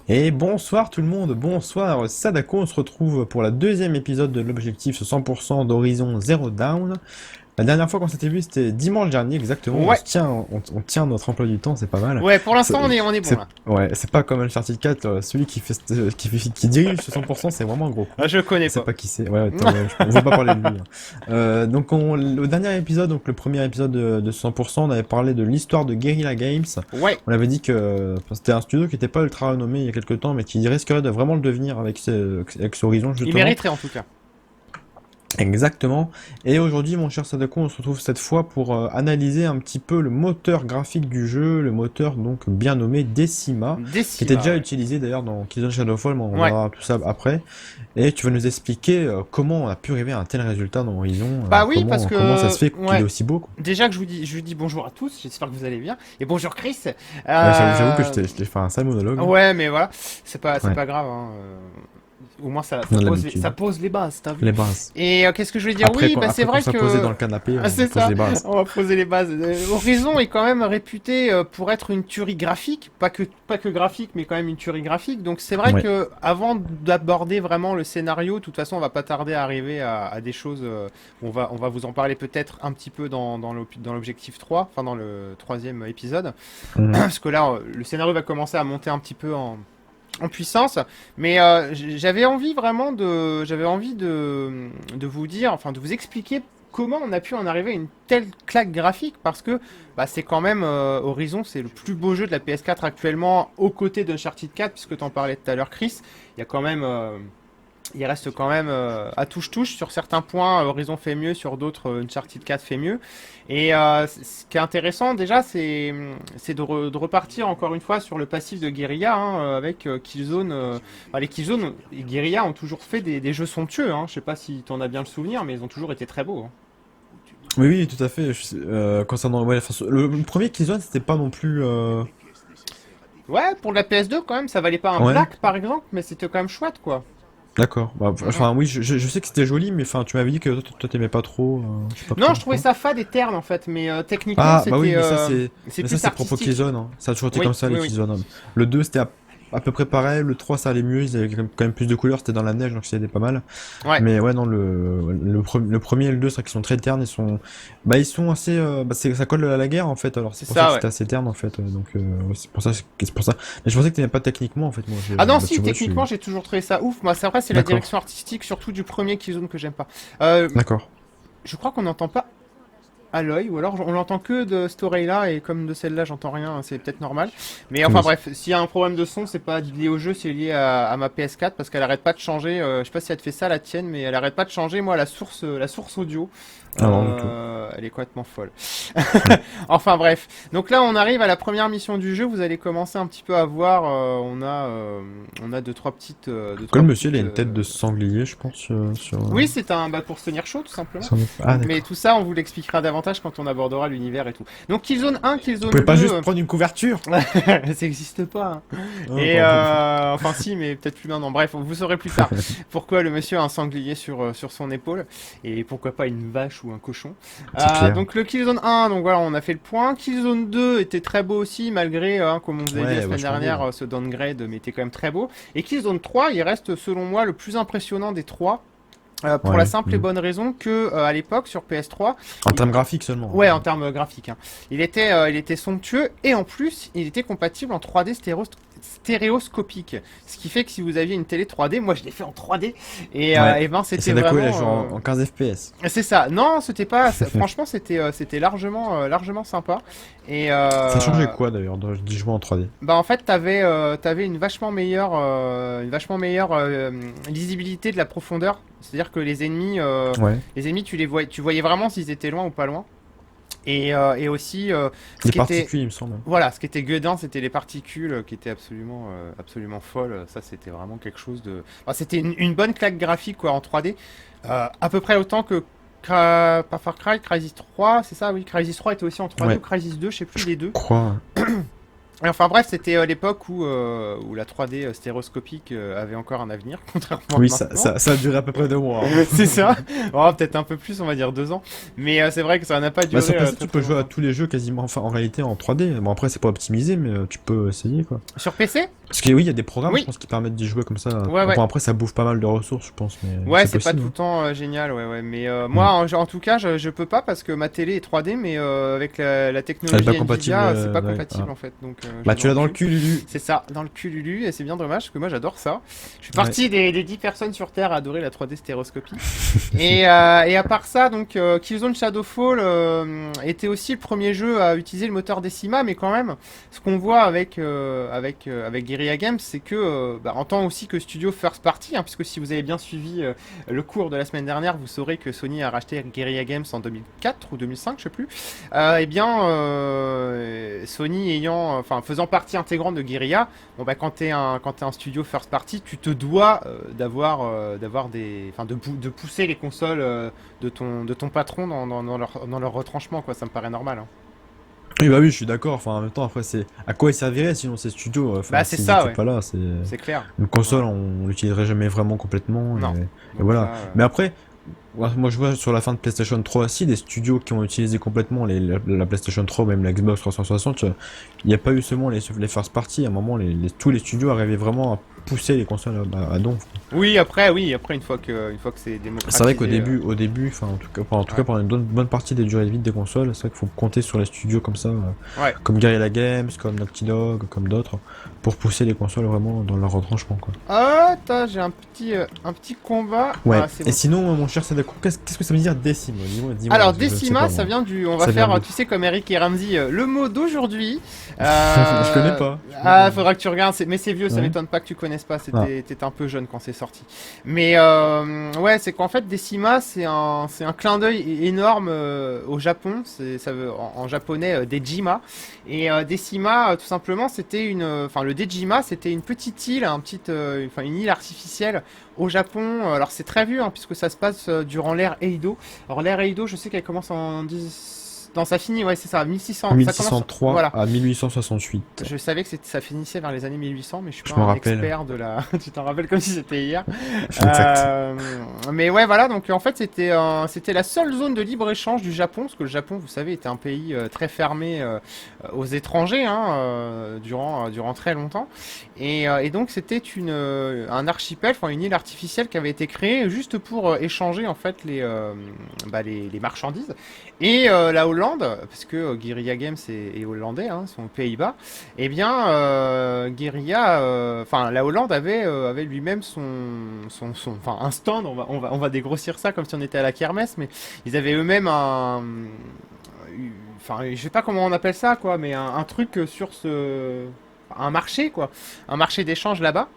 Et bonsoir tout le monde, bonsoir Sadako, on se retrouve pour la deuxième épisode de l'objectif 100% d'Horizon Zero Dawn. La dernière fois qu'on s'était vu, c'était dimanche dernier exactement, Ouais, on tient notre emploi du temps, c'est pas mal. ouais, pour l'instant on est bon là. Ouais, c'est pas comme Uncharted 4, celui qui dirige ce 100%, c'est vraiment un gros con. Ah, je le connais Je sais pas. pas qui c'est, ouais, attends, ouais, on veut pas parler de lui. Hein. Le dernier épisode, donc le premier épisode de 100%, on avait parlé de l'histoire de Guerrilla Games. Ouais, On avait dit que c'était un studio qui était pas ultra renommé il y a quelques temps, mais qui risquerait de vraiment le devenir avec ce Horizon, il justement. mériterait en tout cas. Exactement. Et aujourd'hui, mon cher Sadako, on se retrouve cette fois pour analyser un petit peu le moteur graphique du jeu, le moteur donc bien nommé Decima, qui était Decima, déjà ouais. utilisé d'ailleurs dans Killzone Shadowfall, mais on Ouais. verra tout ça après. Et tu vas nous expliquer comment on a pu arriver à un tel résultat dans Horizon, Bah oui, parce comment ça que se fait qu'il est ouais. aussi beau, quoi. Déjà que je vous dis bonjour à tous, j'espère que vous allez bien. Et bonjour Chris. Ouais, j'avoue que Euh... je t'ai fait un sale monologue. Ouais, mais voilà, c'est Ouais, pas grave. Hein. Au moins on a ça l'habitude. pose les bases, t'as vu. Les bases. Et qu'est-ce que je voulais dire? Oui, bah c'est Après qu'on vrai soit posé dans que le canapé, ah, on c'est pose ça, les bases. on va poser les bases. Horizon est quand même réputé pour être une tuerie graphique, pas que graphique, mais quand même une tuerie graphique. Donc c'est vrai Ouais. que avant d'aborder vraiment le scénario, de toute façon, on va pas tarder à arriver à des choses. On va vous en parler peut-être un petit peu dans l'objectif 3, enfin dans le troisième épisode, Mhm. parce que là, le scénario va commencer à monter un petit peu en puissance, mais j'avais envie de vous dire, enfin de vous expliquer comment on a pu en arriver à une telle claque graphique, parce que bah, c'est quand même Horizon, c'est le plus beau jeu de la PS4 actuellement, aux côtés d'Uncharted 4, puisque t'en parlais tout à l'heure, Chris. Il y a quand même, il reste quand même à touche-touche sur certains points. Horizon fait mieux, sur d'autres, Uncharted 4 fait mieux. Et ce qui est intéressant déjà, c'est de repartir encore une fois sur le passif de Guerrilla hein, avec Killzone. Enfin, les Killzone et Guerrilla ont toujours fait des jeux somptueux. Hein. Je sais pas si t'en as bien le souvenir, mais ils ont toujours été très beaux. Hein. Oui, oui, tout à fait. Concernant ouais, enfin, le premier Killzone, c'était pas non plus. Ouais, pour la PS2 quand même, ça valait pas un Ouais, Black par exemple, mais c'était quand même chouette quoi. d'accord. Bah, Mhm. enfin, oui, je sais que c'était joli, mais enfin, tu m'avais dit que toi t'aimais pas trop. Je sais pas trop Non, je trouvais pourquoi. ça fade et terne en fait, mais techniquement Ah, bah oui, c'est mais ça plus c'est propre artistique. Killzone. Hein. Ça a toujours été Oui, comme ça oui, les oui. Killzone. Hein. Le 2 c'était à peu près pareil. Le 3 ça allait mieux. Ils avaient quand même plus de couleurs. C'était dans la neige, donc c'était pas mal. Ouais, Mais ouais, non, le premier et le 2, c'est vrai qu'ils sont très ternes, ils sont assez, ça colle à la guerre, en fait, alors c'est c'est pour ça que ça, ouais. c'était assez terne, en fait, ouais, c'est pour ça. Mais je pensais que t'aimais pas techniquement, en fait, moi, Ah non, bah, si, tu vois, je techniquement, suis... j'ai toujours trouvé ça ouf. Moi, c'est vrai, c'est la D'accord, direction artistique, surtout du premier Killzone que j'aime pas. Euh, d'accord. je crois qu'on n'entend pas Aloy, ou alors on l'entend que de cette oreille-là, et comme de celle-là, j'entends rien, hein, c'est peut-être normal. Mais enfin Oui. bref, s'il y a un problème de son, c'est pas lié au jeu, c'est lié à ma PS4, parce qu'elle arrête pas de changer. Je sais pas si elle te fait ça, la tienne, mais elle arrête pas de changer, moi, la source audio. Ah non, du tout. Elle est complètement folle. Hmm. Enfin bref. Donc là, on arrive à la première mission du jeu. Vous allez commencer un petit peu à voir. On a deux Pourquoi trois le monsieur, il a petites. une tête de sanglier, je pense, sur... Oui, c'est un bah, pour se tenir chaud, tout simplement. Ah, Mais d'accord. tout ça, on vous l'expliquera davantage quand on abordera l'univers et tout. Donc Killzone 1, Vous Killzone pouvez pas 2, juste prendre une couverture? ça n'existe pas. Hein. Oh, Et pardon. enfin si, mais peut-être plus maintenant. Bref, vous saurez plus tard pourquoi le monsieur a un sanglier sur son épaule et pourquoi pas une vache ou un cochon. C'est clair. Donc le Killzone 1, donc voilà, on a fait le point. Killzone 2 était très beau aussi, malgré, comme on vous avait dit la Ouais, semaine vachement beau, dernière, ouais. ce downgrade, mais était quand même très beau. Et Killzone 3, il reste selon moi le plus impressionnant des trois. Pour la Ouais. simple et bonne raison que à l'époque sur PS3, En il- termes graphiques seulement. ouais, Hein. en termes graphiques, hein, il était somptueux et en plus il était compatible en 3D stéréoscopique, ce qui fait que si vous aviez une télé 3D, moi je l'ai fait en 3D Ouais. et ben Et c'était Sadako, il a joué vraiment en 15 FPS. c'est ça. Non, c'était pas. Franchement, c'était largement sympa. Et Ça changeait quoi, d'ailleurs, d'y jouer en 3D? bah en fait, t'avais une vachement meilleure lisibilité de la profondeur. C'est-à-dire que Ouais. tu voyais vraiment s'ils étaient loin ou pas loin. Et aussi, ce Les qui était, particules, il me semble. voilà, ce qui était gueudin, c'était les particules qui étaient absolument folles. Ça, c'était vraiment quelque chose de. Enfin, c'était une bonne claque graphique quoi en 3D, à peu près autant que pas Far Cry, Crysis 3, c'est ça, oui, Crysis 3 était aussi en 3D ou Ouais, Crysis 2, je sais plus je les deux. crois. Enfin bref, c'était l'époque où la 3D stéréoscopique avait encore un avenir, contrairement à Oui, maintenant. ça a duré à peu près 2 mois, hein. C'est ça. Oh, peut-être un peu plus, on va dire 2 ans. Mais c'est vrai que ça n'a pas Bah, duré sur PC, très tu peux très jouer à longtemps. tous les jeux quasiment, enfin, en réalité en 3D. Bon, après, c'est pas optimisé, mais tu peux essayer, quoi. Sur PC? Parce que oui, il y a des programmes, je Oui. pense, qui permettent d'y jouer comme ça. Ouais, ouais. Bon, après, ça bouffe pas mal de ressources, je pense, mais Ouais, c'est c'est pas possible, tout hein. le temps génial, ouais, ouais. Mais Mm. moi, en tout cas, je peux pas parce que ma télé est 3D, mais avec la Elle est pas technologie compatible, Nvidia, c'est pas ouais, compatible ah. en fait. Donc, je Bah, l'ai tu dans l'as le dans le cul. cul, Lulu. C'est ça, dans le cul Lulu, et c'est bien dommage parce que moi j'adore ça. Je suis Ouais. parti des 10 personnes sur Terre à adorer la 3D stéréoscopie. Et à part ça, donc Killzone Shadowfall était aussi le premier jeu à utiliser le moteur Decima, mais quand même, ce qu'on voit avec Guerrilla Games, c'est que, en tant aussi que studio first party, hein, puisque si vous avez bien suivi le cours de la semaine dernière, vous saurez que Sony a racheté Guerrilla Games en 2004 ou 2005, je sais plus. Eh bien, Sony enfin, faisant partie intégrante de Guerrilla, bon quand t'es un studio first party, tu te dois d'avoir de pousser les consoles de ton patron dans leur retranchement, quoi. Ça me paraît normal, hein. Oui, bah oui, je suis d'accord. Enfin, en même temps, après, c'est à quoi ils serviraient sinon ces studios? Enfin, Bah c'est s'ils ça, étaient ouais. pas là, c'est C'est clair. une console, Voilà. on l'utiliserait jamais vraiment complètement. Non. Et Donc voilà. là, Mais après, moi, je vois sur la fin de PlayStation 3 aussi des studios qui ont utilisé complètement la PlayStation 3 ou même la Xbox 360. Il n'y a pas eu seulement les first party. À un moment, tous les studios arrivaient vraiment à pousser les consoles à donf. oui, après une fois que c'est C'est vrai qu'au démocratisé. début, enfin, en tout cas, Ouais. pendant une bonne partie des durées de vie des consoles, c'est vrai qu'il faut compter sur les studios comme ça, Ouais. comme Guerrilla Games, comme Naughty Dog, comme d'autres, pour pousser les consoles vraiment dans leur retranchement, quoi. Ah, attends, j'ai un petit combat. Ouais. Voilà, c'est Et bon. sinon, mon cher Sadako, qu'est-ce que ça veut dire décime? Dis-moi, Alors, je sais Decima, pas, ça moi. vient on va Ça vient faire, d'où? tu sais, comme Eric et Ramsey, le mot d'aujourd'hui. Je connais pas. Faudra que tu regardes, mais c'est vieux, ça Ouais. m'étonne pas que tu connaisses pas, Ah. t'étais un peu jeune quand c'est sorti. Mais ouais, c'est qu'en fait, Decima, c'est un clin d'œil énorme au Japon, en japonais, Dejima. Et Decima, tout simplement, enfin, le Dejima, c'était une petite île, enfin, une île artificielle au Japon. Alors c'est très vieux, hein, puisque ça se passe durant l'ère Edo. Alors l'ère Edo, je sais qu'elle commence en 10... Non, ça finit, ouais, c'est ça, 1600. Ça commence... 1603 Voilà. à 1868. Je savais que ça finissait vers les années 1800, mais je suis Je pas m'en un rappelle. expert de la... Tu t'en rappelles comme si c'était hier. Exact. Mais ouais, voilà, donc en fait, c'était la seule zone de libre-échange du Japon, parce que le Japon, vous savez, était un pays très fermé aux étrangers, hein, durant très longtemps. Et donc, c'était un archipel, enfin une île artificielle qui avait été créée juste pour échanger, en fait, les marchandises. Et la Hollande, parce que Guerrilla Games est hollandais, hein, sont aux Pays-Bas, eh bien, enfin, la Hollande avait lui-même enfin, un stand. On va dégrossir ça comme si on était à la kermesse, mais ils avaient eux-mêmes enfin, je sais pas comment on appelle ça, quoi, mais un truc un marché, quoi, un marché d'échange là-bas,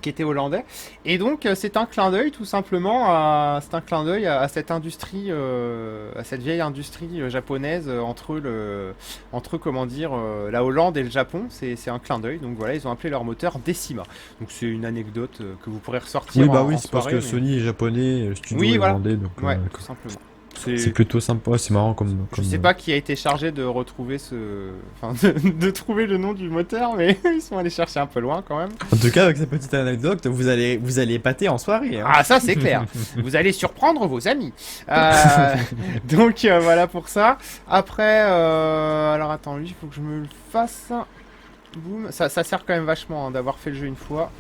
qui était hollandais. Et donc c'est un clin d'œil tout simplement c'est un clin d'œil à cette industrie, à cette vieille industrie japonaise entre comment dire, la Hollande et le Japon. C'est un clin d'œil. Donc voilà, ils ont appelé leur moteur Decima. Donc c'est une anecdote que vous pourrez ressortir Oui, bah en oui, c'est parce soirée. que Sony est japonais, le studio Oui, est voilà. hollandais, donc Ouais, tout simplement. c'est plutôt sympa. C'est marrant Je sais pas qui a été chargé de retrouver enfin, de trouver le nom du moteur, mais ils sont allés chercher un peu loin quand même. En tout cas, avec cette petite anecdote, vous allez épater en soirée, hein. Ah, ça c'est clair. Vous allez surprendre vos amis. Donc voilà pour ça. Après, alors attends, lui, il faut que je me le fasse. Boum. Ça sert quand même vachement, hein, d'avoir fait le jeu une fois.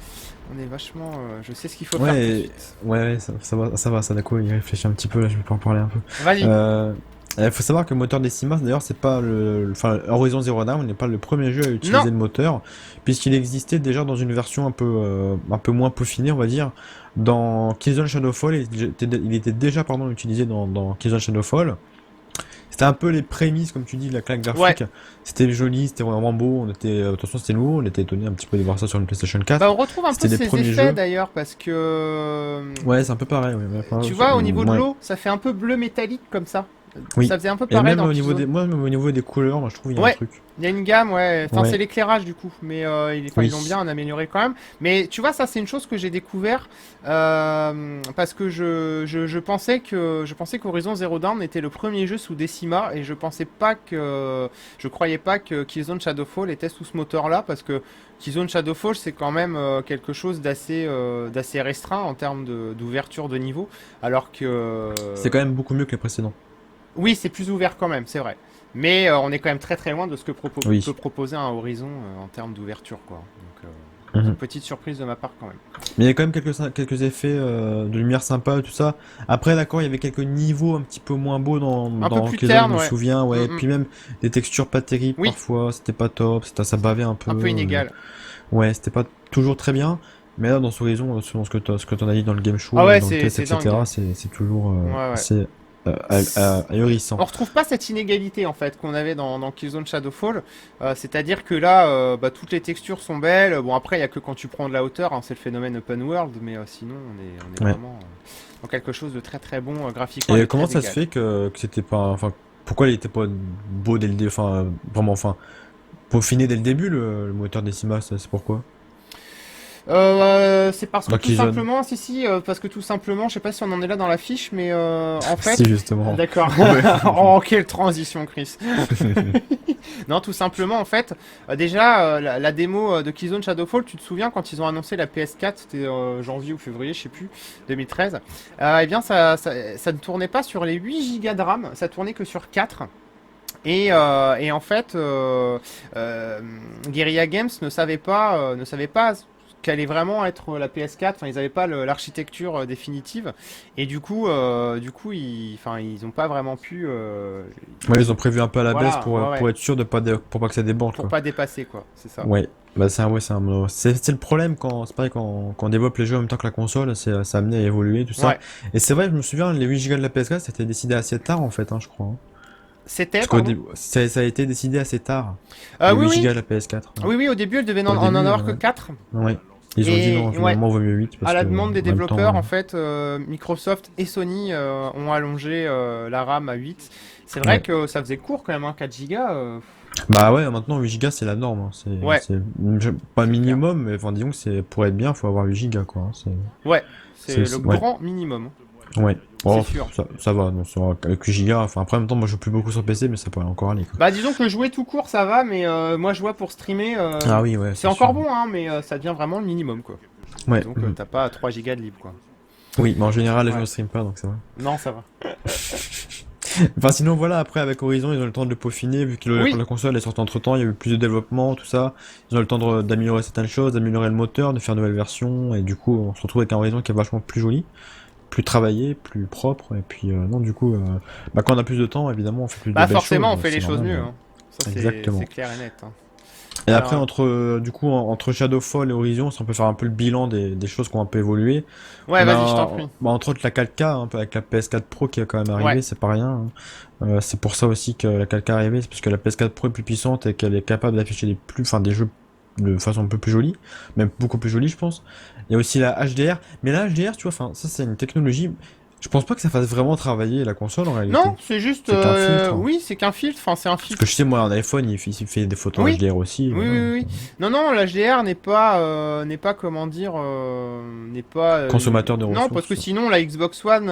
On est vachement. Je sais ce qu'il faut faire tout de suite. Ouais, ça va, Sadako, il réfléchit un petit peu, là, je vais pas en parler un peu. Vas-y. Faut savoir que le moteur Decima, d'ailleurs, c'est pas enfin, Horizon Zero Dawn n'est pas le premier jeu à utiliser Non. le moteur, puisqu'il existait déjà dans une version un peu moins peaufinée, on va dire, dans Killzone Shadowfall. Il était déjà, pardon, utilisé dans Killzone Shadowfall. C'était un peu les prémices, comme tu dis, de la claque graphique. Ouais. C'était joli, c'était vraiment beau. De toute façon, c'était nouveau. On était étonné un petit peu de voir ça sur une PlayStation 4. Bah, on retrouve un peu C'était les ces premiers effets jeux. d'ailleurs parce que. Ouais, c'est un peu pareil. Ouais, Tu vois, au niveau de ouais. l'eau, ça fait un peu bleu métallique comme ça. Oui. Ça faisait un peu Et pareil même dans au niveau Killzone. des, moi, même au niveau des couleurs, moi, je trouve il y a un Ouais, truc. il y a une gamme, ouais. Enfin, Ouais. c'est l'éclairage du coup, mais enfin, ils Oui. l'ont bien amélioré quand même. Mais tu vois, ça, c'est une chose que j'ai découvert parce que je pensais qu'Horizon Zero Dawn était le premier jeu sous Decima et je croyais pas que Killzone Shadowfall était sous ce moteur-là parce que Killzone Shadowfall, c'est quand même quelque chose d'assez restreint en termes d'ouverture de niveau, alors que C'est quand même beaucoup mieux que les précédents. oui, c'est plus ouvert quand même, c'est vrai. Mais on est quand même très très loin de ce que peut Oui. proposer un Horizon en termes d'ouverture, quoi. Donc, Mhm. une petite surprise de ma part quand même. Mais il y a quand même quelques effets de lumière sympa, tout ça. Après, d'accord, il y avait quelques niveaux un petit peu moins beaux Un peu dans plus Killzone, je terne, me ouais. souviens, Mm, ouais. mm. Puis même des textures pas terribles Oui, parfois, c'était pas top, ça bavait un peu. un peu inégal. Ouais, c'était pas toujours très bien. Mais là, dans ce Horizon, selon ce que t'en as dit dans le game Ah show, ouais, dans le test, c'est dingue. etc., c'est toujours Ouais, ouais. assez ahurissant. On retrouve pas cette inégalité en fait qu'on avait dans Killzone Shadowfall. C'est-à-dire que là, bah, toutes les textures sont belles. Bon après, il y a que quand tu prends de la hauteur, hein, c'est le phénomène open world, mais sinon on est Ouais. vraiment dans quelque chose de très très bon graphiquement Et et comment très ça se égal. fait que c'était pas, enfin, pourquoi il était pas beau dès le début, enfin, vraiment, enfin, peaufiné dès le début le moteur Decima, c'est pourquoi? C'est parce que Dans tout Killzone. simplement, si, parce que tout simplement, je sais pas si on en est là dans la fiche, mais en Si, fait, justement. d'accord. Ouais. Oh, quelle transition, Chris. Non, tout simplement, en fait, déjà, la démo de Killzone Shadowfall, tu te souviens quand ils ont annoncé la PS4, c'était janvier ou février, je sais plus, 2013, eh bien, ça ne tournait pas sur les 8 Go de RAM, ça tournait que sur 4. Et en fait, Guerrilla Games ne savait pas qu'allait vraiment être la PS4. Enfin, ils n'avaient pas l'architecture définitive. Et du coup, enfin, ils n'ont pas vraiment pu, Ouais, ils ont prévu un peu à la baisse voilà, ouais, ouais, pour être sûr pour pas que ça déborde, pour quoi. pas dépasser quoi. C'est ça. Ouais. Bah, c'est le problème c'est pareil, quand on développe les jeux en même temps que la console, ça a amené à évoluer, tout ça. Ouais. Et c'est vrai, je me souviens, les 8 Go de la PS4, c'était décidé assez tard, en fait, hein, je crois, hein. C'était, Parce qu'au pardon. début, ça a été décidé assez tard. Les Oui, 8 Go oui, de la PS4. Ouais. oui, oui. Au début, elle devait Au en début, avoir que 4. ouais. Ils ont dit non, Et ouais, finalement, vaut mieux 8 à parce la que, demande des en même développeurs, temps, en fait, Microsoft et Sony ont allongé la RAM à 8. C'est vrai ouais. que ça faisait court quand même, hein, 4 Go. Bah ouais, maintenant 8 Go c'est la norme, hein. Ouais, Pas c'est clair. minimum, mais enfin disons que pour être bien, faut avoir 8 Go quoi, hein. Ouais, c'est le Ouais, grand minimum, ouais. c'est Oh, sûr. ça va, non, avec 8 Go, enfin après en même temps moi je joue plus beaucoup sur PC, mais ça pourrait encore aller quoi. Bah disons que jouer tout court ça va, mais moi je vois pour streamer, Ah oui, ouais, c'est c'est sûr. encore bon, hein, mais ça devient vraiment le minimum quoi. Ouais, Disons que t'as pas 3 gigas de libre quoi. oui, mais en général les gens Ouais, ne stream pas donc ça va. non ça va. Enfin sinon voilà, après avec Horizon ils ont eu le temps de le peaufiner, vu que Oui, la console est sortie entre temps, il y a eu plus de développement, tout ça. Ils ont eu le temps d'améliorer certaines choses, d'améliorer le moteur, de faire de nouvelles versions, et du coup on se retrouve avec un Horizon qui est vachement plus joli, plus travaillé, plus propre, et puis non du coup, bah, quand on a plus de temps évidemment on fait plus de bah belles choses, forcément on fait les c'est choses normal. mieux, hein. Ça c'est Exactement. clair et net, hein. Et après, Alors, du coup, entre Shadowfall et Horizon, si on peut faire un peu le bilan des choses qui ont un peu évolué. ouais On vas-y je t'en a, prie. bah, entre autres la 4K, un peu avec la PS4 Pro qui est quand même Ouais, arrivée, c'est pas rien, hein. C'est pour ça aussi que la 4K est arrivée, c'est parce que la PS4 Pro est plus puissante et qu'elle est capable d'afficher des jeux de façon un peu plus jolie, même beaucoup plus jolie, je pense. Il y a aussi la HDR, mais la HDR, tu vois, enfin, ça c'est une technologie. Je pense pas que ça fasse vraiment travailler la console en réalité. non c'est juste, C'est qu'un filtre, hein. oui c'est qu'un filtre, enfin c'est un Parce que filtre. je sais, moi, un iPhone, il fait des photos en Oui, HDR aussi, oui, voilà. oui, oui. Non, non, l'HDR n'est pas, comment dire, n'est pas. Consommateur de Non, parce que ressources. sinon la Xbox One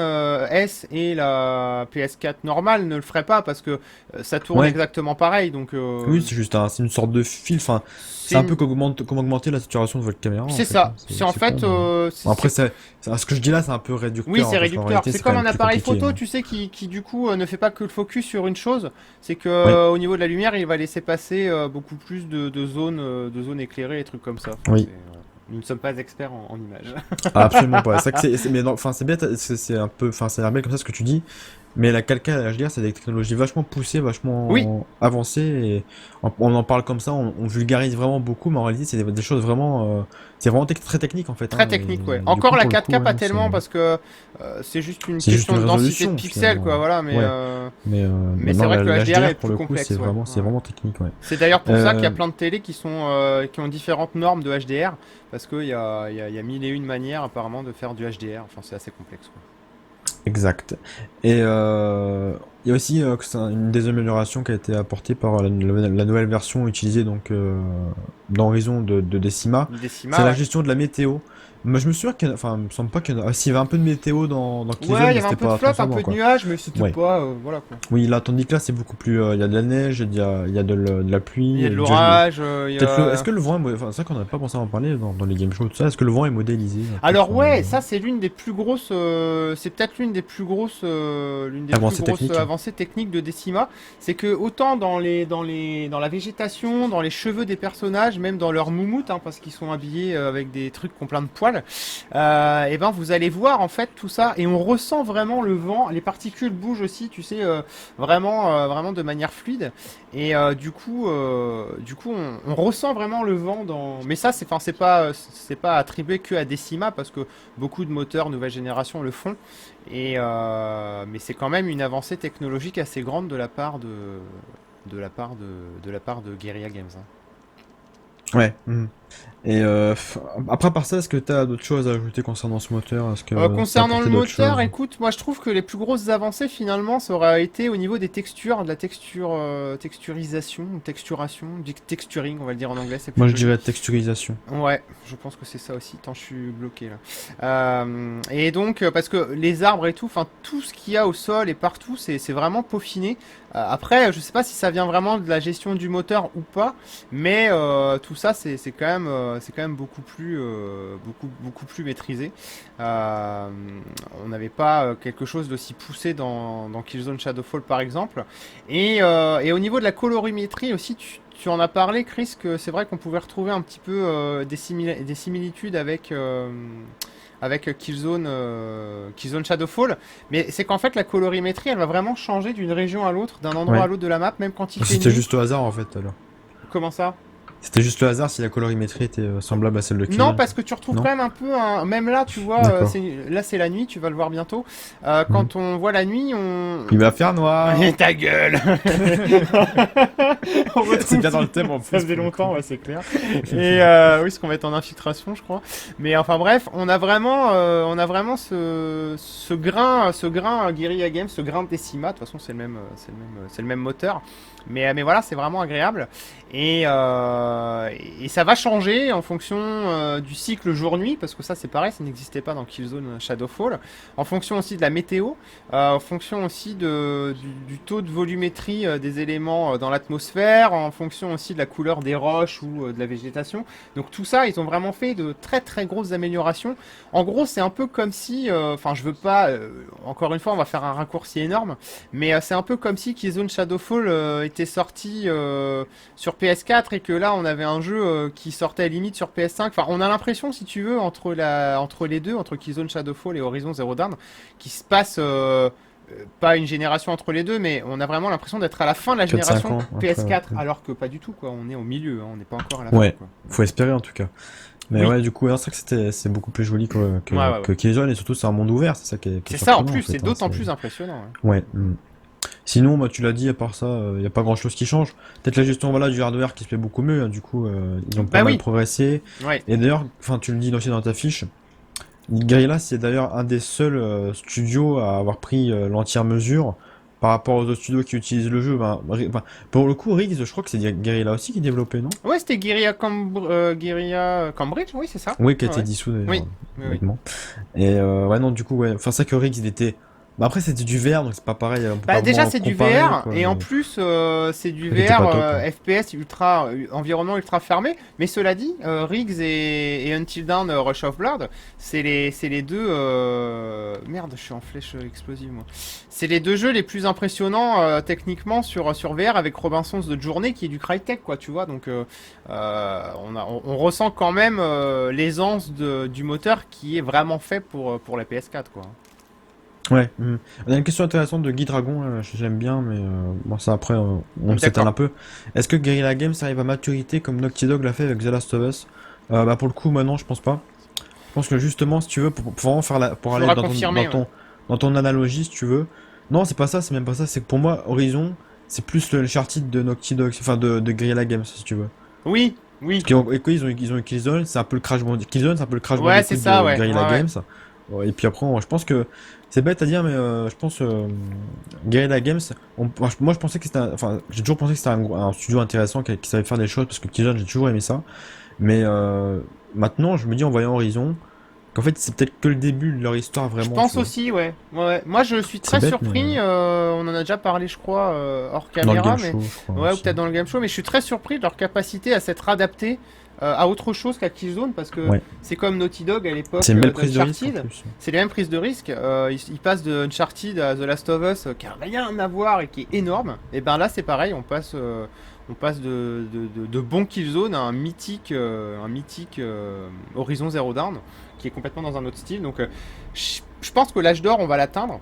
S et la PS4 normale ne le feraient pas parce que ça tourne Ouais. exactement pareil. Donc, Oui, c'est une sorte de fil. Enfin, c'est c'est un peu une- comme augmenter la saturation de votre caméra, en c'est fait, hein. ça. C'est en C'est con, fait, mais bon, après, ce que je dis là, c'est un peu oui, réducteur, c'est hein, parce qu'en réducteur. réalité, C'est c'est quand comme même un plus appareil compliqué, photo, hein. tu sais, qui du coup ne fait pas que le focus sur une chose. C'est que Oui, au niveau de la lumière, il va laisser passer beaucoup plus de zones éclairées et trucs comme ça. Enfin, oui. nous ne sommes pas experts en images. Ah, absolument pas. C'est vrai que mais enfin, c'est bien, c'est un peu, enfin, ça a l'air bien comme ça ce que tu dis. Mais la 4K et la HDR, c'est des technologies vachement poussées, Oui, vachement avancées, et on en parle comme ça, on vulgarise vraiment beaucoup, mais en réalité, c'est des choses vraiment, c'est vraiment très technique en fait, très hein, et technique, ouais. du Encore coup, la pour le coup, 4K ouais, pas non, tellement parce que c'est juste une c'est juste question une de densité de résolution pixels, quoi, finalement. voilà. Ouais. Mais Mais c'est non, vrai que le la HDR est HDR pour plus le coup, complexe, ouais. c'est Ouais. vraiment technique, ouais. C'est d'ailleurs pour ça qu'il y a Euh, plein de télés qui ont différentes normes de HDR parce qu'il y a mille et une manières apparemment de faire du HDR. Enfin, c'est assez complexe, quoi. exact. Et Il y a aussi que c'est une des améliorations qui a été apportée par la nouvelle version utilisée donc dans Horizon de Decima, c'est Decima, la ouais. gestion de la météo. Moi, je me suis sûr enfin, il me semble pas qu'il y en a. Ah, s'il y avait un peu de météo dans Ouais, Killzone, il y mais avait un c'était peu de pas flop, un transformant, peu de quoi. nuages, mais c'était Ouais. pas, voilà quoi. Oui, là, tandis que là, c'est beaucoup plus. Il y a de la neige, il y a de la Il pluie, y a de déjà, l'orage, il y peut-être est-ce a... que le vent est enfin, c'est vrai qu'on n'avait pas pensé à en parler dans les game shows, tout ça. Est-ce que le vent est modélisé? Peut-être Alors ouais, ça c'est l'une des plus grosses, c'est peut-être l'une des plus avancée grosses technique. avancées techniques de Decima, c'est que autant dans la végétation, dans les cheveux des personnages, même dans leur moumoute, hein, parce qu'ils sont habillés avec des trucs qui ont plein de poils, et ben vous allez voir en fait tout ça et on ressent vraiment le vent, les particules bougent aussi, tu sais, vraiment de manière fluide. Et on ressent vraiment le vent dans. Mais ça, enfin, c'est pas attribué que à Decima parce que beaucoup de moteurs nouvelle génération le font. Mais c'est quand même une avancée technologique assez grande de la part de Guerrilla Games, hein. Ouais. Et après, par ça, est-ce que tu as d'autres choses à ajouter concernant ce moteur? Est-ce que ça a Concernant le apporté d'autres moteur, choses? écoute, moi je trouve que les plus grosses avancées finalement, ça aurait été au niveau des textures, de la texturisation, texturation, texturing, on va le dire en anglais, c'est plus Moi, je joli. dirais texturisation. Ouais, je pense que c'est ça aussi. Tant je suis bloqué là. Et donc, parce que les arbres et tout, enfin tout ce qu'il y a au sol et partout, c'est vraiment peaufiné. Après, je sais pas si ça vient vraiment de la gestion du moteur ou pas, mais tout ça, c'est quand même beaucoup plus maîtrisé. Euh, on n'avait pas quelque chose d'aussi poussé dans Killzone Shadowfall par exemple. Et au niveau de la colorimétrie aussi, tu en as parlé, Chris, que c'est vrai qu'on pouvait retrouver un petit peu des similitudes avec Killzone Shadowfall. Mais c'est qu'en fait, la colorimétrie, elle va vraiment changer d'une région à l'autre, d'un endroit à Ouais. l'autre de la map, même quand il fait C'était nuit. juste au hasard, en fait, alors. Comment ça? C'était juste le hasard si la colorimétrie était semblable à celle de Non, Killzone. parce que tu retrouves Non? quand même un peu même là, tu vois, D'accord. là c'est la nuit, tu vas le voir bientôt. Mhm. Quand on voit la nuit, on... Il va faire noir! Ta gueule. On C'est retrouve bien dans tout. le thème en Ça plus. faisait Pour le coup. longtemps, ouais, c'est clair. Et oui, parce qu'on va être en infiltration, je crois. Mais enfin bref, on a vraiment ce grain Guerrilla Games, ce grain de Decima. De toute façon, c'est le même moteur. Mais voilà, c'est vraiment agréable. Et ça va changer en fonction du cycle jour-nuit, parce que ça c'est pareil, ça n'existait pas dans Killzone Shadowfall. En fonction aussi de la météo, en fonction aussi du taux de volumétrie des éléments dans l'atmosphère, en fonction aussi de la couleur des roches ou de la végétation. Donc tout ça, ils ont vraiment fait de très très grosses améliorations. En gros, c'est un peu comme si, enfin je veux pas, encore une fois, on va faire un raccourci énorme, mais c'est un peu comme si Killzone Shadowfall était sorti sur PS4 et que là on avait un jeu qui sortait à limite sur PS5. Enfin, on a l'impression, si tu veux, entre les deux, entre Killzone Shadowfall et Horizon Zero Dawn, qui se passe pas une génération entre les deux, mais on a vraiment l'impression d'être à la fin de la 4-5 génération ans après, ouais. PS4, alors que pas du tout, quoi. On est au milieu, hein, on n'est pas encore à la fin, Ouais, quoi. faut espérer en tout cas. Mais Oui, ouais, du coup, c'est vrai que c'est beaucoup plus joli ouais, ouais, que ouais. Killzone et surtout c'est un monde ouvert, c'est ça qui est C'est ça en surprenant en plus, c'est fait. Hein, d'autant plus impressionnant, hein. Ouais. Sinon, bah, tu l'as dit, à part ça, il y a pas grand chose qui change. Peut-être la gestion voilà, du hardware qui se fait beaucoup mieux, hein, du coup, ils ont pas Bah mal oui, progressé. ouais. Et d'ailleurs, enfin, tu le dis aussi dans ta fiche, Guerrilla, c'est d'ailleurs un des seuls studios à avoir pris l'entière mesure par rapport aux autres studios qui utilisent le jeu. Enfin, pour le coup, Riggs, je crois que c'est Guerrilla aussi qui développait, non? Ouais, c'était Guerrilla Cambridge, oui, c'est ça. Oui, qui a Ouais, été ouais. dissous Oui, d'ailleurs, oui, oui. bêtement. Et ouais, non, du coup, ouais. Enfin, c'est vrai que Riggs, il était. Bah, après, c'était du VR, donc c'est pas pareil, on peut Bah pas déjà vraiment c'est du comparer, VR quoi. et en Mais plus c'est du il était VR pas top, hein. FPS ultra environnement ultra fermé. Mais cela dit, Riggs et Until Dawn Rush of Blood, c'est les deux merde, je suis en flèche explosive moi. C'est les deux jeux les plus impressionnants techniquement sur VR avec Robinsons de Journée qui est du Crytek quoi, tu vois. Donc on ressent quand même l'aisance du moteur qui est vraiment fait pour la PS4 quoi. Ouais. On a une question intéressante de Guy Dragon, j'aime bien, mais bon, ça après, on s'étale D'accord. un peu. Est-ce que Guerrilla Games arrive à maturité comme Naughty Dog l'a fait avec The Last of Us? Bah, pour le coup, maintenant, je pense pas. Je pense que justement, si tu veux, pour vraiment pour aller Faudra confirmer. Ouais. dans ton analogie, si tu veux. Non, c'est pas ça, c'est même pas ça. C'est que pour moi, Horizon, c'est plus le Uncharted de Naughty Dog, enfin de Guerrilla Games, si tu veux. Oui, Parce oui. qu'ils ont eu Killzone, c'est un peu le Crash Bandicoot. Killzone, c'est un peu le Crash Ouais, c'est Bandicoot ça, de ouais. Guerrilla Ouais, ouais. Games. Ouais, et puis après, je pense que C'est bête à dire, mais je pense Guerrilla Games. Moi, je pensais que c'était, enfin, j'ai toujours pensé que c'était un studio intéressant qui savait faire des choses parce que Killzone, j'ai toujours aimé ça. Mais maintenant, je me dis en voyant Horizon qu'en fait, c'est peut-être que le début de leur histoire Je vraiment, tu pense vois. aussi, ouais. Ouais. Moi, je suis C'est très bête, mais surpris. On en a déjà parlé, je crois, hors dans le caméra, game mais show, je crois ouais, ou aussi. peut-être dans le game show. Mais je suis très surpris de leur capacité à s'être adapté à autre chose qu'à Killzone, parce que Ouais. c'est comme Naughty Dog à C'est l'époque une belle prise de risque en d'Uncharted. plus. C'est les mêmes prises de risque. Ils passent de Uncharted à The Last of Us, qui a rien à voir et qui est énorme. Et ben là, c'est pareil. On passe de bon Killzone à un mythique Horizon Zero Dawn, qui est complètement dans un autre style. Donc, je pense que l'âge d'or, on va l'atteindre.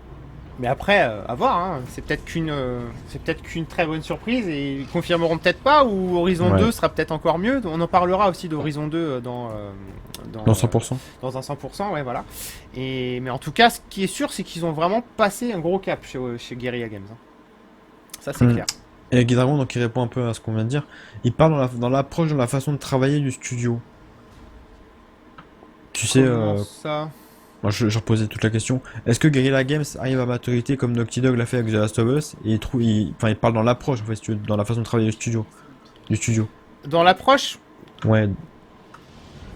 Mais après, à voir, hein. C'est peut-être qu'une très bonne surprise et ils confirmeront peut-être pas, ou Horizon Ouais. 2 sera peut-être encore mieux. On en parlera aussi d'Horizon 2 Dans dans, 100%. dans un 100%, ouais, voilà. Mais en tout cas, ce qui est sûr, c'est qu'ils ont vraiment passé un gros cap chez Guerrilla Games, hein. Ça, c'est Hmm. clair. Et Guidragon, donc, il répond un peu à ce qu'on vient de dire. Il parle dans l'approche, dans la façon de travailler du studio. Tu sais, Comment ça? moi, je reposais toute la question. Est-ce que Guerrilla Games arrive à maturité comme Naughty Dog l'a fait avec The Last of Us et enfin, il parle dans l'approche, en fait, si tu veux, dans la façon de travailler du studio. Dans l'approche, Ouais,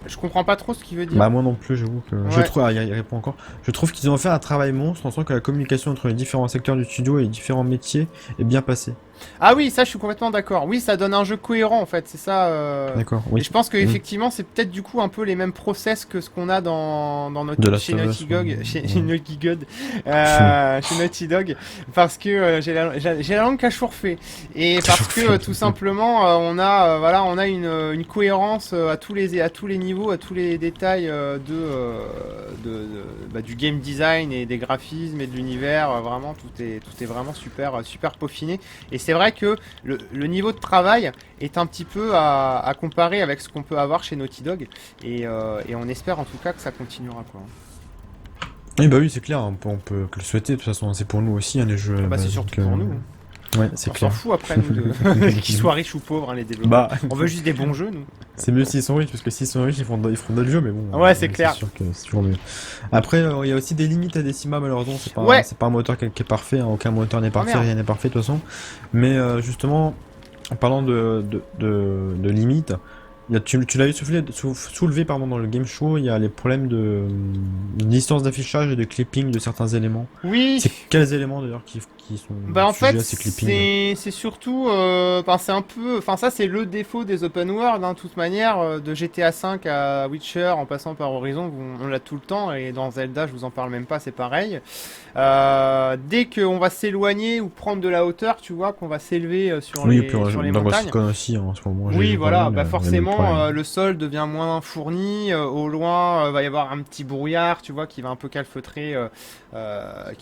je comprends pas trop ce qu'il veut dire. bah moi non plus, j'avoue que je Ouais. trouve, il répond encore. Je trouve qu'ils ont fait un travail monstre en sens que la communication entre les différents secteurs du studio et les différents métiers est bien passée. Ah oui, ça, je suis complètement d'accord. Oui, ça donne un jeu cohérent, en fait. C'est ça. D'accord, Et oui. je pense que Mm. effectivement, c'est peut-être du coup un peu les mêmes process que ce qu'on a dans notre, The Last chez of Naughty Us, Dog, chez ouais. Naughty God, chez Naughty Dog, parce que j'ai la langue cachourfée, et parce que tout simplement, on a une cohérence à tous les niveaux, à tous les détails du game design et des graphismes et de l'univers. Vraiment, tout est vraiment super, super peaufiné. Et c'est vrai que le niveau de travail est un petit peu à comparer avec ce qu'on peut avoir chez Naughty Dog. Et on espère en tout cas que ça continuera, quoi. Oui, bah oui, c'est clair, on peut que le souhaiter, de toute façon, c'est pour nous aussi, hein, les jeux. Ah bah, c'est donc, surtout pour nous. Ouais, c'est On s'en clair. fout après, nous, qu'ils soient riches ou pauvres, hein, les développeurs. Bah, On veut juste des bons jeux, nous. c'est mieux s'ils sont riches, parce que s'ils sont riches, ils feront d'autres jeux, mais bon, Ouais, c'est clair. sûr que c'est toujours mieux. Après, il y a aussi des limites à Decima, malheureusement, Ouais. c'est pas un moteur qui est parfait, hein, aucun moteur n'est Oh parfait, merde. rien n'est parfait, de toute façon. Mais justement, en parlant de limites, tu l'avais soulevé pardon, dans le game show, il y a les problèmes de distance d'affichage et de clipping de certains éléments. Oui. C'est quels éléments d'ailleurs qui sont Bah en sujets fait à ces clippings? c'est surtout c'est un peu, ça c'est le défaut des open world, hein, de toute manière, de GTA 5 à Witcher en passant par Horizon, on l'a tout le temps, et dans Zelda je vous en parle même pas, c'est pareil. Dès qu'on va s'éloigner ou prendre de la hauteur, tu vois, qu'on va s'élever sur Oui, et puis sur les dans Ghost montagnes. Recon aussi, hein, en ce moment, j'ai Oui, vu pas voilà, mal, bah il y a le même forcément, problème. le sol devient moins fourni. Au loin, va y avoir un petit brouillard, tu vois, qui va un peu qui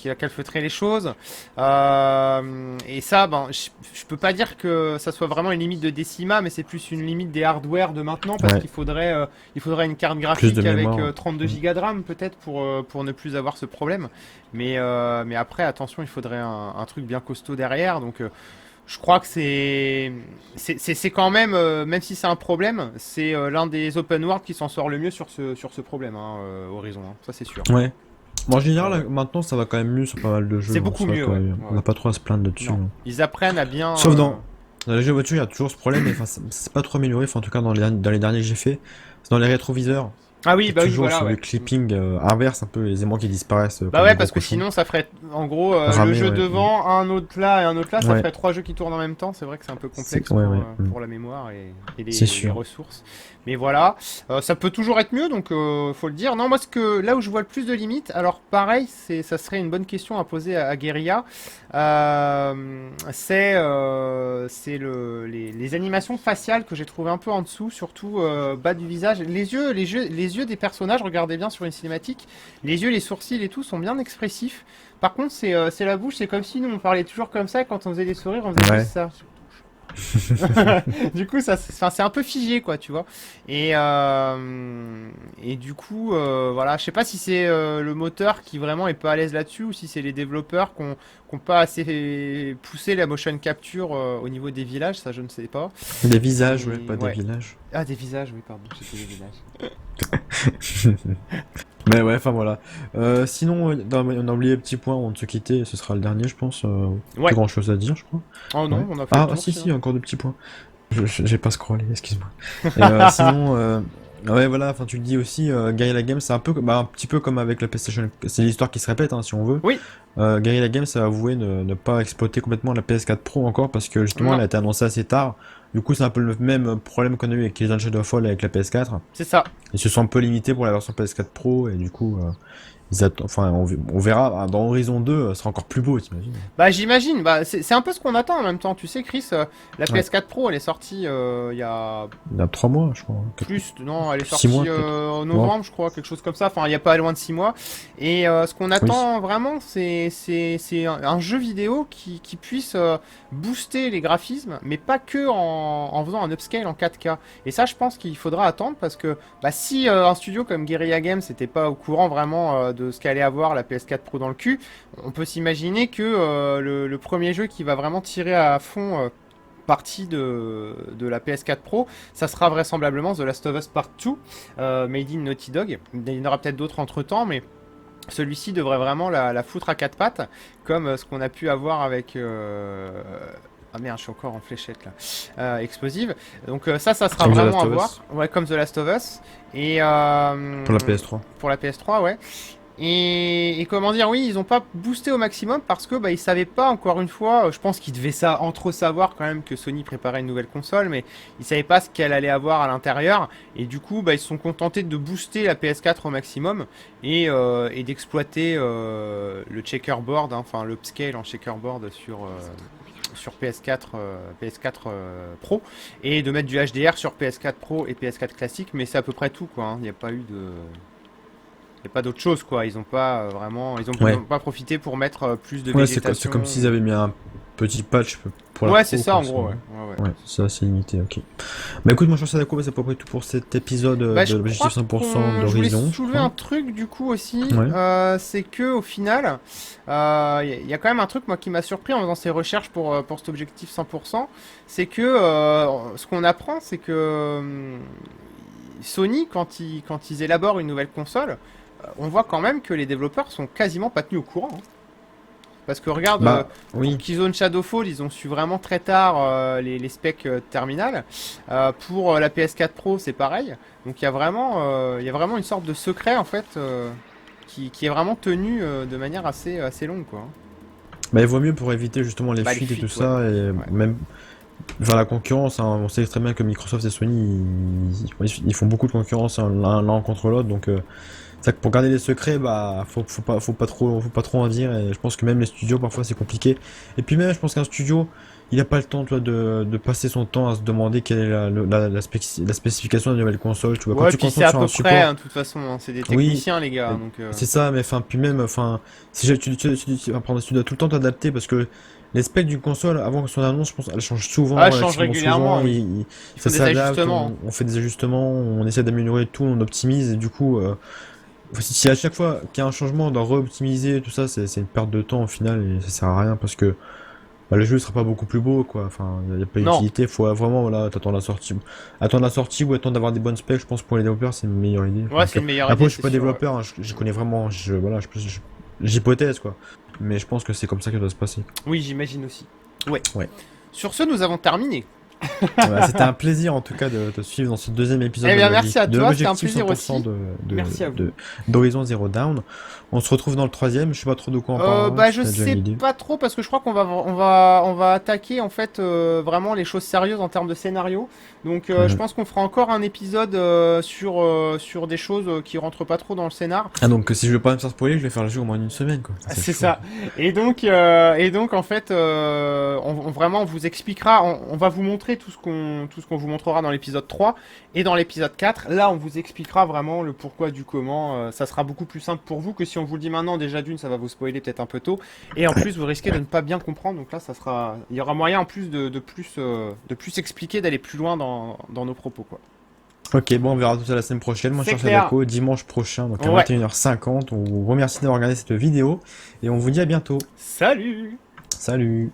va calfeutrer les choses. Et ça, ben, je peux pas dire que ça soit vraiment une limite de Decima, mais c'est plus une limite des hardware de maintenant, parce Ouais, qu'il faudrait une carte plus de graphique avec mémoire. 32 Mm. Go de RAM peut-être pour ne plus avoir ce problème. Mais après, attention, il faudrait un truc bien costaud derrière, donc. Je crois que c'est quand même si c'est un problème, c'est l'un des open world qui s'en sort le mieux sur ce problème, hein, Horizon, hein, ça c'est sûr. Ouais. Bon, en général, Ouais. maintenant, ça va quand même mieux sur pas mal de jeux, C'est hein. beaucoup C'est vrai mieux, qu'on ouais. on Ouais. n'a pas trop à se plaindre là-dessus, Non, hein. ils apprennent à bien. Sauf dans les jeux voiture, il y a toujours ce problème, mais enfin, c'est pas trop amélioré, enfin, en tout cas dans les derniers que j'ai fait. C'est dans les rétroviseurs. Ah oui, T'as bah oui, toujours voilà, sur le ouais. clipping inverse, un peu les aimants qui disparaissent Bah comme des ouais, gros parce que cochons. sinon ça ferait, en gros, le Ramé, jeu ouais. devant, un autre là et un autre là, ça Ouais, ferait trois jeux qui tournent en même temps. C'est vrai que c'est un peu complexe ouais, pour, ouais. pour la mémoire et C'est les sûr. ressources. Mais voilà, ça peut toujours être mieux, donc faut le dire. Non, moi, là où je vois le plus de limites, alors pareil, ça serait une bonne question à poser à Guerilla. C'est les animations faciales que j'ai trouvé un peu en dessous, surtout bas du visage. Les yeux des personnages, regardez bien sur une cinématique, les yeux, les sourcils et tout sont bien expressifs. Par contre, c'est la bouche, c'est comme si nous on parlait toujours comme ça, et quand on faisait des sourires, on faisait Ouais. juste ça. Du coup, c'est un peu figé, quoi, tu vois. Et du coup, voilà, je sais pas si c'est le moteur qui vraiment est pas à l'aise là-dessus, ou si c'est les développeurs qui ont pas assez poussé la motion capture au niveau des villages, ça je ne sais pas. Des visages, ouais, Et pas des ouais. villages. Ah, des visages, oui, pardon, c'était des villages. Mais ouais, enfin voilà. Sinon, on a oublié un petit point avant de se quitter, ce sera le dernier, je pense. Plus Ouais. grand chose à dire, je crois. Oh Ouais. non, on a fait le Ah, tour si, sinon. si, encore deux petits points. J'ai pas scrollé, excuse-moi. Et sinon, ouais, voilà, enfin, tu le dis aussi, Guerrilla Games, c'est un peu, un petit peu comme avec la PlayStation. C'est l'histoire qui se répète, hein, si on veut. Oui, Guerrilla Games a avoué ne pas exploiter complètement la PS4 Pro encore parce que justement, elle non, a été annoncée assez tard. Du coup, c'est un peu le même problème qu'on a eu avec les Shadow of Fall avec la PS4. c'est ça. Ils se sont un peu limités pour la version PS4 Pro et du coup, enfin, on verra, dans Horizon 2, ça sera encore plus beau, t'imagines? Bah j'imagine, bah c'est un peu ce qu'on attend en même temps. Tu sais Chris, la Ouais, PS4 Pro elle est sortie il y a il y a 3 mois, je crois. non, elle est 6 mois sortie peut-être. en Ouais, novembre je crois, quelque chose comme ça. Enfin il n'y a pas loin de 6 mois. Et ce qu'on oui. attend vraiment c'est un jeu vidéo qui puisse booster les graphismes, mais pas que en faisant un upscale en 4K. Et ça je pense qu'il faudra attendre parce que bah, si un studio comme Guerrilla Games n'était pas au courant vraiment de ce qu'allait avoir la PS4 Pro dans le cul, on peut s'imaginer que le premier jeu qui va vraiment tirer à fond partie de la PS4 Pro, ça sera vraisemblablement The Last of Us Part 2, made in Naughty Dog. Il y en aura peut-être d'autres entre temps, mais celui-ci devrait vraiment la foutre à quatre pattes, comme ce qu'on a pu avoir avec. Ah merde, je suis encore en fléchette là. Explosive. Donc ça sera Comme The vraiment Last à of voir. Us Ouais, comme The Last of Us. Et pour la PS3. pour la PS3, ouais. Et comment dire, oui, ils ont pas boosté au maximum parce que bah, ils savaient pas, encore une fois, je pense qu'ils devaient ça entre savoir quand même que Sony préparait une nouvelle console, mais ils savaient pas ce qu'elle allait avoir à l'intérieur. Et du coup, bah, ils se sont contentés de booster la PS4 au maximum et d'exploiter le checkerboard, hein, enfin l'upscale en checkerboard sur PS4, PS4 Pro et de mettre du HDR sur PS4 Pro et PS4 classique, mais c'est à peu près tout quoi. Il n'y a pas eu de. Il n'y a pas d'autre chose quoi, ils ont pas vraiment, ils Ouais. ont pas profité pour mettre plus de Ouais, c'est végétation. comme s'ils avaient mis un petit patch pour la Ouais, c'est Pro, ça quoi. en gros, ouais. Ouais, ouais. Ouais, c'est assez limité, ok. Bah écoute, mon cher Sadako, c'est à peu près tout pour cet épisode Bah, de je l'objectif crois 100% je voulais d'Horizon, je soulever un crois. truc du coup aussi, Ouais. c'est que au final, y a quand même un truc moi qui m'a surpris en faisant ces recherches pour cet objectif 100%, c'est que ce qu'on apprend, c'est que Sony, quand ils élaborent une nouvelle console, on voit quand même que les développeurs sont quasiment pas tenus au courant, hein. Parce que regarde, Bah, pour oui. Killzone Shadowfall, ils ont su vraiment très tard les specs terminales. Pour la PS4 Pro, c'est pareil. Donc il y a vraiment une sorte de secret en fait qui est vraiment tenu de manière assez longue quoi. Bah, il vaut mieux pour éviter justement les Bah les fuites et tout fuites, ouais. ça, et Ouais. même, enfin, la concurrence, hein, on sait très bien que Microsoft et Sony, ils font beaucoup de concurrence, hein, l'un contre l'autre, donc c'est vrai que pour garder les secrets, bah, faut pas trop en dire, et je pense que même les studios, parfois, c'est compliqué. Et puis même, je pense qu'un studio, il a pas le temps, tu vois, de passer son temps à se demander quelle est la spécification de la nouvelle console, tu vois. Quand Ouais, tu puis c'est consommes à sur un peu près, support, hein, de toute façon, hein, c'est des oui, techniciens les gars, euh, donc c'est ça, mais enfin, puis même, enfin, si pardon, tu dois tout le temps t'adapter parce que les specs d'une console, avant son annonce, je pense, elle change souvent, ah, je change relativement souvent, régulièrement, oui. Ils font ça des s'adapte, ajustements, hein. on fait des ajustements, on essaie d'améliorer tout, on optimise, et du coup, si à chaque fois qu'il y a un changement, on doit re-optimiser, tout ça, c'est une perte de temps au final, et ça sert à rien parce que bah, le jeu sera pas beaucoup plus beau, quoi. Enfin, il n'y a pas Non, d'utilité. Faut vraiment, voilà, t'attends la sortie. Attendre la sortie ou attendre d'avoir des bonnes specs, je pense, pour les développeurs, c'est une meilleure idée. ouais, Donc, c'est une meilleure après, idée, je suis c'est pas sûr. Ouais. développeur, hein, je connais vraiment, voilà, j'hypothèse, quoi. Mais je pense que c'est comme ça que ça doit se passer. Oui, j'imagine aussi. Ouais. Ouais. Sur ce, nous avons terminé. Bah, c'était un plaisir, en tout cas, de te suivre dans ce deuxième épisode Eh bien, merci à de toi, c'était un l'objectif plaisir 100% aussi. Merci à vous. d'Horizon Zero Dawn. On se retrouve dans le troisième. Je sais pas trop de quoi on parlera. Bah Si je t'as déjà sais une idée. pas trop parce que je crois on va attaquer en fait vraiment les choses sérieuses en termes de scénario. Donc je Mhm. pense qu'on fera encore un épisode sur des choses qui rentrent pas trop dans le scénar. Ah, donc, si je veux pas me faire spoiler, je vais faire le jeu au moins d'une semaine, quoi. Ça, C'est chaud. ça. Et donc en fait, vraiment on vous expliquera, on va vous montrer tout ce qu'on vous montrera dans l'épisode 3 et dans l'épisode 4. Là, on vous expliquera vraiment le pourquoi du comment. Ça sera beaucoup plus simple pour vous que si on vous le dit maintenant. Déjà d'une, ça va vous spoiler peut-être un peu tôt, et en plus vous risquez de ne pas bien comprendre. Donc là, il y aura moyen en plus de plus expliquer, d'aller plus loin dans nos propos quoi. Ok, bon, on verra tout ça la semaine prochaine, mon C'est cher clair. Sadako, dimanche prochain, donc à Ouais. 21h50. On vous remercie d'avoir regardé cette vidéo et on vous dit à bientôt. Salut. Salut!